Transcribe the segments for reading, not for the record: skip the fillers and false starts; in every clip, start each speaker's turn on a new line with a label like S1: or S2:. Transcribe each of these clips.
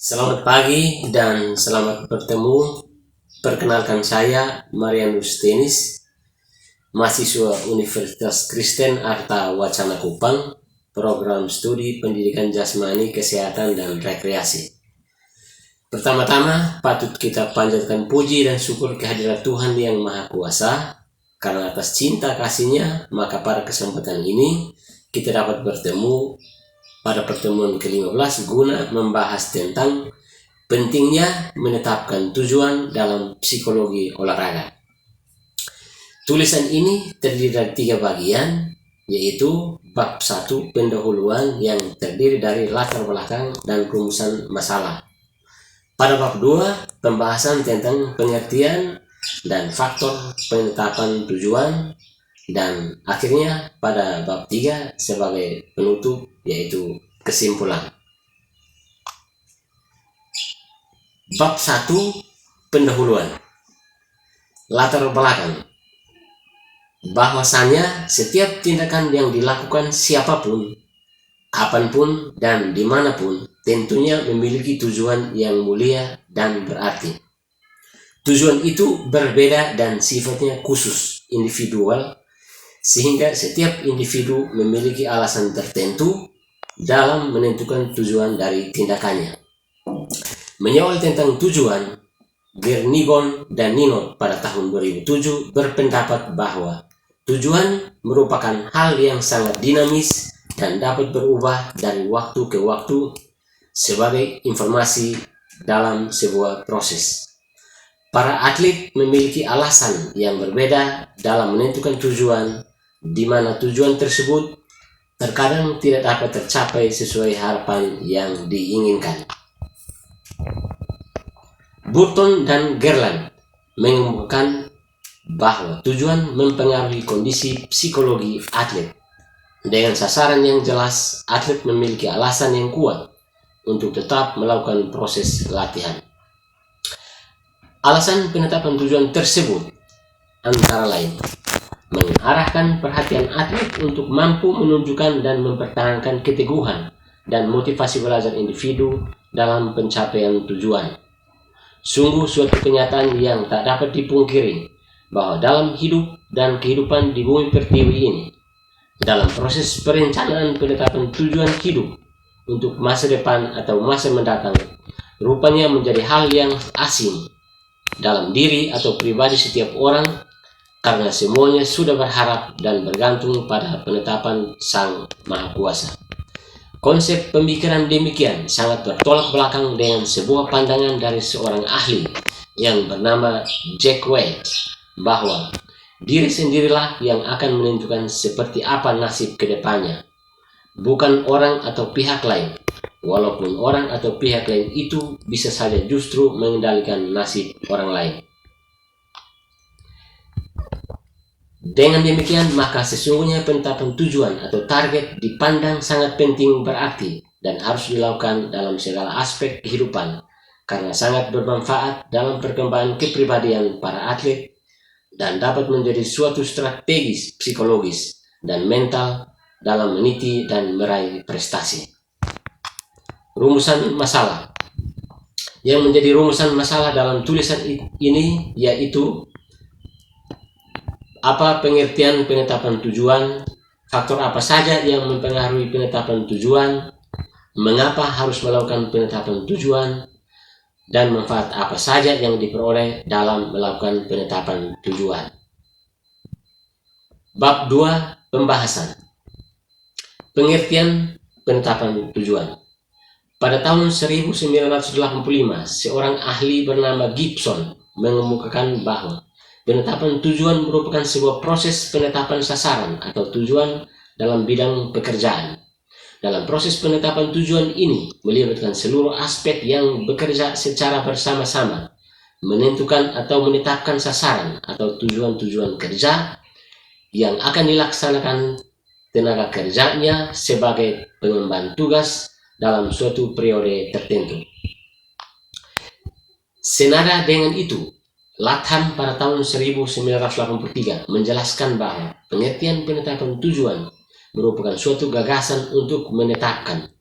S1: Selamat pagi dan selamat bertemu. Perkenalkan saya Marianus Tenis, mahasiswa Universitas Kristen Arta Wacana Kupang, program studi pendidikan jasmani, kesehatan, dan rekreasi. Pertama-tama patut kita panjatkan puji dan syukur kehadirat Tuhan yang Maha Kuasa, karena atas cinta kasih-Nya maka pada kesempatan ini kita dapat bertemu pada pertemuan ke-15 guna membahas tentang pentingnya menetapkan tujuan dalam psikologi olahraga. Tulisan ini terdiri dari 3 bagian, yaitu bab 1 pendahuluan yang terdiri dari latar belakang dan rumusan masalah. Pada bab 2 pembahasan tentang pengertian dan faktor penetapan tujuan, dan akhirnya pada bab 3 sebagai penutup yaitu kesimpulan. Bab 1 pendahuluan. Latar belakang. Bahwasanya setiap tindakan yang dilakukan siapapun, kapanpun, dan dimanapun tentunya memiliki tujuan yang mulia dan berarti. Tujuan itu berbeda dan sifatnya khusus, individual, sehingga setiap individu memiliki alasan tertentu dalam menentukan tujuan dari tindakannya. Menyawal tentang tujuan, Gernigon dan Ninot pada tahun 2007 berpendapat bahwa tujuan merupakan hal yang sangat dinamis dan dapat berubah dari waktu ke waktu sebagai informasi dalam sebuah proses. Para atlet memiliki alasan yang berbeda dalam menentukan tujuan, di mana tujuan tersebut terkadang tidak dapat tercapai sesuai harapan yang diinginkan. Burton dan Gerland mengemukakan bahwa tujuan mempengaruhi kondisi psikologi atlet. Dengan sasaran yang jelas, atlet memiliki alasan yang kuat untuk tetap melakukan proses latihan. Alasan penetapan tujuan tersebut antara lain mengarahkan perhatian atlet untuk mampu menunjukkan dan mempertahankan keteguhan dan motivasi belajar individu dalam pencapaian tujuan. Sungguh suatu kenyataan yang tak dapat dipungkiri bahwa dalam hidup dan kehidupan di bumi pertiwi ini, dalam proses perencanaan penetapan tujuan hidup untuk masa depan atau masa mendatang, rupanya menjadi hal yang asing dalam diri atau pribadi setiap orang, karena semuanya sudah berharap dan bergantung pada penetapan Sang Maha Kuasa. Konsep pemikiran demikian sangat bertolak belakang dengan sebuah pandangan dari seorang ahli yang bernama Jack Welch, bahwa diri sendirilah yang akan menentukan seperti apa nasib kedepannya, bukan orang atau pihak lain, walaupun orang atau pihak lain itu bisa saja justru mengendalikan nasib orang lain. Dengan demikian, maka sesungguhnya penetapan tujuan atau target dipandang sangat penting, berarti, dan harus dilakukan dalam segala aspek kehidupan, karena sangat bermanfaat dalam perkembangan kepribadian para atlet dan dapat menjadi suatu strategis psikologis dan mental dalam meniti dan meraih prestasi. Rumusan masalah. Yang menjadi rumusan masalah dalam tulisan ini yaitu apa pengertian penetapan tujuan, faktor apa saja yang mempengaruhi penetapan tujuan, mengapa harus melakukan penetapan tujuan, dan manfaat apa saja yang diperoleh dalam melakukan penetapan tujuan. Bab 2 pembahasan. Pengertian penetapan tujuan. Pada tahun 1985, seorang ahli bernama Gibson mengemukakan bahwa penetapan tujuan merupakan sebuah proses penetapan sasaran atau tujuan dalam bidang pekerjaan. Dalam proses penetapan tujuan ini melibatkan seluruh aspek yang bekerja secara bersama-sama, menentukan atau menetapkan sasaran atau tujuan-tujuan kerja yang akan dilaksanakan tenaga kerjanya sebagai pengemban tugas dalam suatu periode tertentu. Senada dengan itu, Latham pada tahun 1983 menjelaskan bahwa pengertian penetapan tujuan merupakan suatu gagasan untuk menetapkan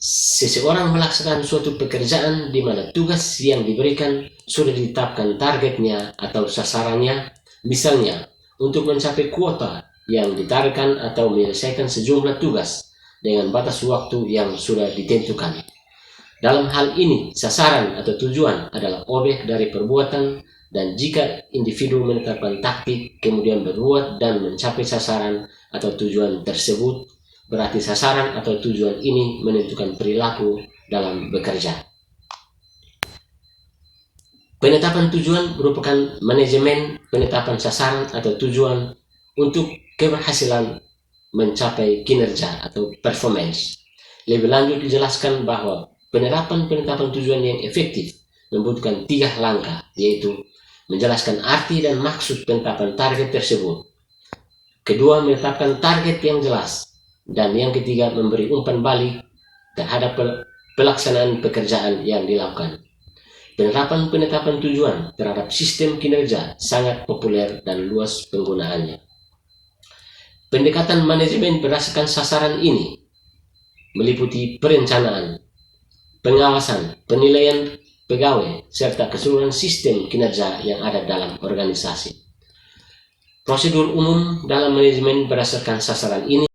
S1: seseorang melaksanakan suatu pekerjaan di mana tugas yang diberikan sudah ditetapkan targetnya atau sasarannya, misalnya untuk mencapai kuota yang ditargetkan atau menyelesaikan sejumlah tugas dengan batas waktu yang sudah ditentukan. Dalam hal ini, sasaran atau tujuan adalah objek dari perbuatan, dan jika individu menetapkan taktik, kemudian berbuat dan mencapai sasaran atau tujuan tersebut, berarti sasaran atau tujuan ini menentukan perilaku dalam bekerja. Penetapan tujuan merupakan manajemen penetapan sasaran atau tujuan untuk keberhasilan mencapai kinerja atau performance. Lebih lanjut dijelaskan bahwa penetapan tujuan yang efektif membutuhkan 3 langkah, yaitu menjelaskan arti dan maksud penetapan target tersebut. Kedua, menetapkan target yang jelas. Dan yang ketiga, memberi umpan balik terhadap pelaksanaan pekerjaan yang dilakukan. Penetapan tujuan terhadap sistem kinerja sangat populer dan luas penggunaannya. Pendekatan manajemen berdasarkan sasaran ini meliputi perencanaan, pengawasan, penilaian pegawai, serta keseluruhan sistem kinerja yang ada dalam organisasi. Prosedur umum dalam manajemen berdasarkan sasaran ini.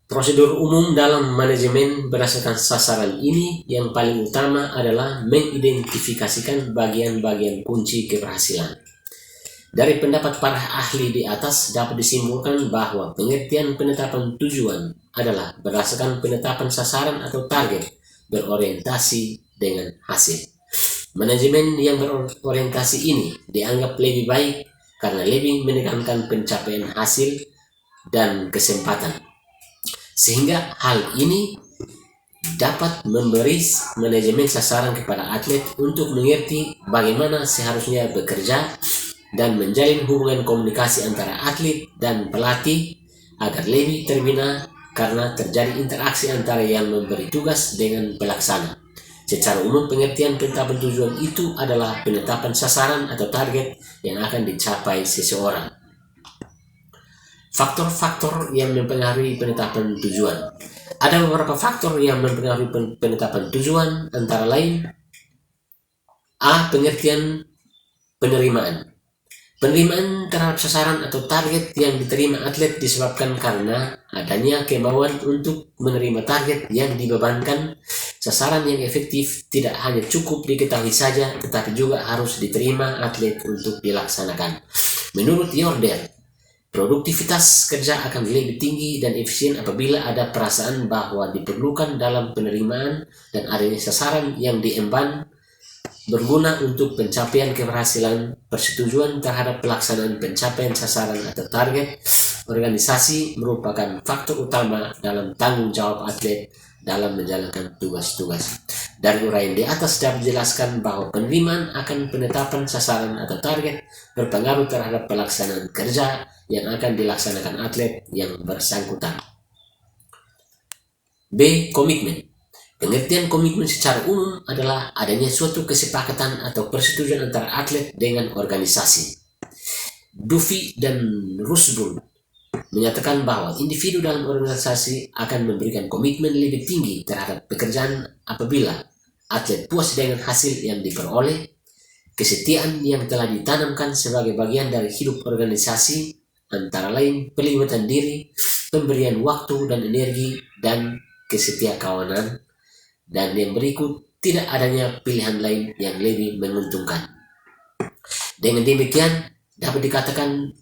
S1: Prosedur umum dalam manajemen berdasarkan sasaran ini yang paling utama adalah mengidentifikasikan bagian-bagian kunci keberhasilan. Dari pendapat para ahli di atas dapat disimpulkan bahwa pengertian penetapan tujuan adalah berdasarkan penetapan sasaran atau target berorientasi dengan hasil. Manajemen yang berorientasi ini dianggap lebih baik karena lebih menekankan pencapaian hasil dan kesempatan. Sehingga hal ini dapat memberi manajemen sasaran kepada atlet untuk mengerti bagaimana seharusnya bekerja dan menjalin hubungan komunikasi antara atlet dan pelatih agar lebih terbina karena terjadi interaksi antara yang memberi tugas dengan pelaksana. Secara umum, pengertian penetapan tujuan itu adalah penetapan sasaran atau target yang akan dicapai seseorang. Faktor-faktor yang mempengaruhi penetapan tujuan. Ada beberapa faktor yang mempengaruhi penetapan tujuan, antara lain: A. Pengertian penerimaan. Penerimaan terhadap sasaran atau target yang diterima atlet disebabkan karena adanya kemauan untuk menerima target yang dibebankan. Sasaran yang efektif tidak hanya cukup diketahui saja, tetapi juga harus diterima atlet untuk dilaksanakan. Menurut Yordan, produktivitas kerja akan lebih tinggi dan efisien apabila ada perasaan bahwa diperlukan dalam penerimaan dan adanya sasaran yang diemban berguna untuk pencapaian keberhasilan. Persetujuan terhadap pelaksanaan pencapaian sasaran atau target organisasi merupakan faktor utama dalam tanggung jawab atlet dalam menjalankan tugas-tugas. Dari uraian di atas dapat dijelaskan bahwa penerimaan akan penetapan sasaran atau target berpengaruh terhadap pelaksanaan kerja yang akan dilaksanakan atlet yang bersangkutan. B. Komitmen. Pengertian komitmen secara umum adalah adanya suatu kesepakatan atau persetujuan antara atlet dengan organisasi. Duffy dan Rusbrook menyatakan bahwa individu dalam organisasi akan memberikan komitmen lebih tinggi terhadap pekerjaan apabila atlet puas dengan hasil yang diperoleh, kesetiaan yang telah ditanamkan sebagai bagian dari hidup organisasi, antara lain pelibatan diri, pemberian waktu dan energi, dan kesetiakawanan. Dan yang berikut, tidak adanya pilihan lain yang lebih menguntungkan. Dengan demikian, dapat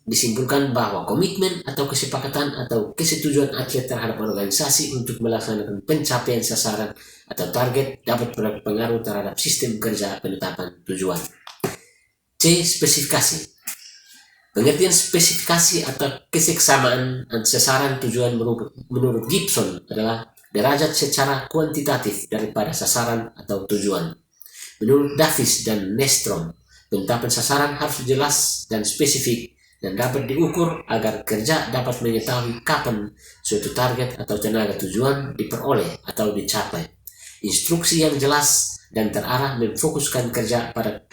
S1: disimpulkan bahwa komitmen atau kesepakatan atau kesetujuan atlet terhadap organisasi untuk melaksanakan pencapaian sasaran atau target dapat berpengaruh terhadap sistem kerja penetapan tujuan. C. Spesifikasi. Pengertian spesifikasi atau keseksama sasaran tujuan menurut Gibson adalah derajat secara kuantitatif daripada sasaran atau tujuan. Menurut Davis dan Nystrom, penetapan sasaran harus jelas dan spesifik dan dapat diukur agar kerja dapat mengetahui kapan suatu target atau tenaga tujuan diperoleh atau dicapai. Instruksi yang jelas dan terarah memfokuskan kerja pada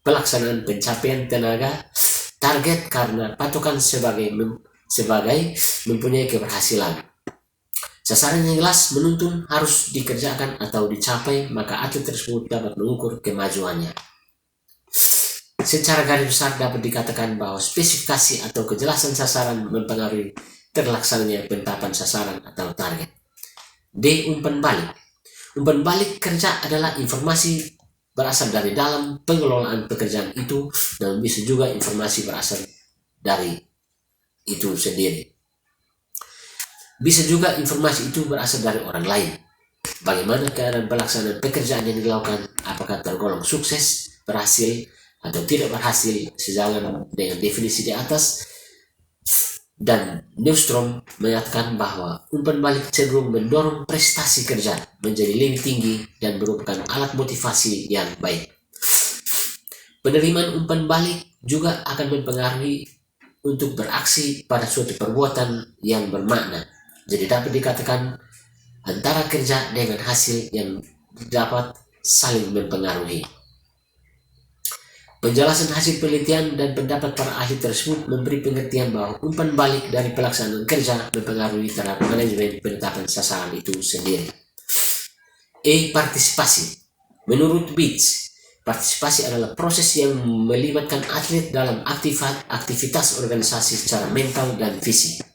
S1: pelaksanaan pencapaian tenaga target karena patokan sebagai mempunyai keberhasilan. Sasaran yang jelas menuntun harus dikerjakan atau dicapai, maka atlet tersebut dapat mengukur kemajuannya. Secara garis besar dapat dikatakan bahwa spesifikasi atau kejelasan sasaran mempengaruhi terlaksananya penetapan sasaran atau target. D. Umpan balik. Umpan balik kerja adalah informasi berasal dari dalam pengelolaan pekerjaan itu, dan bisa juga informasi berasal dari itu sendiri. Bisa juga informasi itu berasal dari orang lain. Bagaimana keadaan pelaksanaan pekerjaan yang dilakukan, apakah tergolong sukses, berhasil, atau tidak berhasil sejalan dengan definisi di atas. Dan Newstrom menyatakan bahwa umpan balik cenderung mendorong prestasi kerja menjadi lebih tinggi dan merupakan alat motivasi yang baik. Penerimaan umpan balik juga akan mempengaruhi untuk beraksi pada suatu perbuatan yang bermakna. Jadi dapat dikatakan antara kerja dengan hasil yang dapat saling mempengaruhi. Penjelasan hasil penelitian dan pendapat para ahli tersebut memberi pengertian bahwa umpan balik dari pelaksanaan kerja mempengaruhi terhadap manajemen penetapan sasaran itu sendiri. E. Partisipasi. Menurut Beach, partisipasi adalah proses yang melibatkan atlet dalam aktivitas organisasi secara mental dan fisik.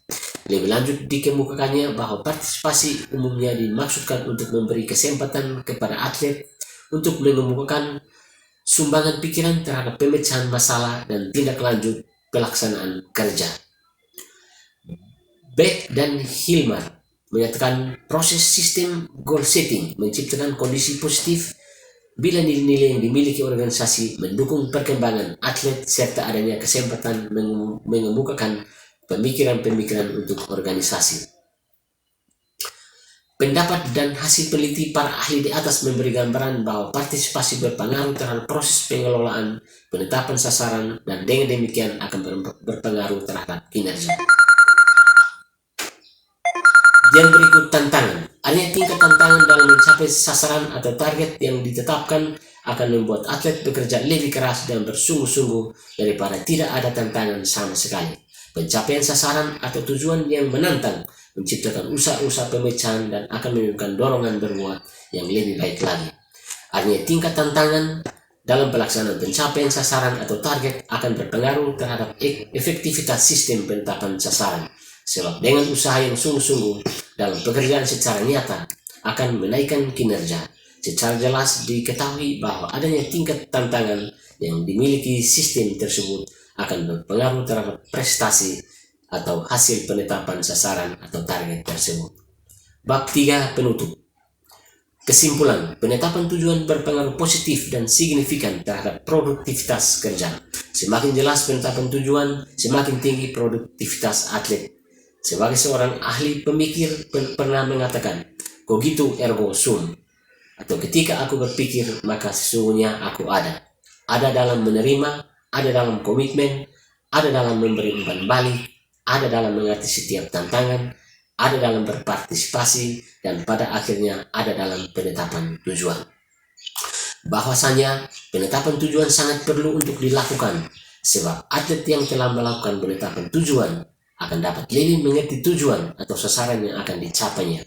S1: Lebih lanjut dikemukakannya bahwa partisipasi umumnya dimaksudkan untuk memberi kesempatan kepada atlet untuk mengemukakan sumbangan pikiran terhadap pemecahan masalah dan tindak lanjut pelaksanaan kerja. Beck dan Hillman menyatakan proses sistem goal setting menciptakan kondisi positif bila nilai-nilai yang dimiliki organisasi mendukung perkembangan atlet serta adanya kesempatan mengemukakan pemikiran-pemikiran untuk organisasi. Pendapat dan hasil peneliti para ahli di atas memberi gambaran bahwa partisipasi berpengaruh terhadap proses pengelolaan, penetapan sasaran, dan dengan demikian akan berpengaruh terhadap kinerja. Yang berikut tantangan. Adanya tingkat tantangan dalam mencapai sasaran atau target yang ditetapkan akan membuat atlet bekerja lebih keras dan bersungguh-sungguh daripada tidak ada tantangan sama sekali. Pencapaian sasaran atau tujuan yang menantang menciptakan usaha-usaha pemecahan dan akan menimbulkan dorongan berbuat yang lebih baik lagi. Artinya tingkat tantangan dalam pelaksanaan pencapaian sasaran atau target akan berpengaruh terhadap efektivitas sistem penetapan sasaran. Sebab dengan usaha yang sungguh-sungguh dalam pekerjaan secara nyata akan menaikkan kinerja. Secara jelas diketahui bahwa adanya tingkat tantangan yang dimiliki sistem tersebut akan berpengaruh terhadap prestasi atau hasil penetapan sasaran atau target tersebut. Bab 3 penutup. Kesimpulan, penetapan tujuan berpengaruh positif dan signifikan terhadap produktivitas kerja. Semakin jelas penetapan tujuan, semakin tinggi produktivitas atlet. Sebagai seorang ahli pemikir pernah mengatakan, cogito ergo sum, atau ketika aku berpikir maka sesungguhnya aku ada. Ada dalam menerima, ada dalam komitmen, ada dalam memberi umpan balik, ada dalam mengerti setiap tantangan, ada dalam berpartisipasi, dan pada akhirnya ada dalam penetapan tujuan. Bahwasanya penetapan tujuan sangat perlu untuk dilakukan, sebab atlet yang telah melakukan penetapan tujuan akan dapat lebih mengerti tujuan atau sasaran yang akan dicapainya.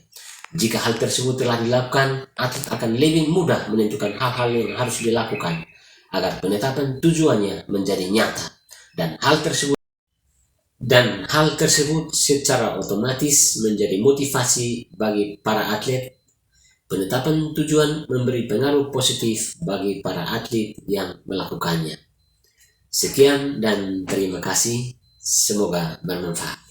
S1: Jika hal tersebut telah dilakukan, atlet akan lebih mudah menentukan hal-hal yang harus dilakukan agar penetapan tujuannya menjadi nyata, dan hal tersebut secara otomatis menjadi motivasi bagi para atlet. Penetapan tujuan memberi pengaruh positif bagi para atlet yang melakukannya. Sekian dan terima kasih, semoga bermanfaat.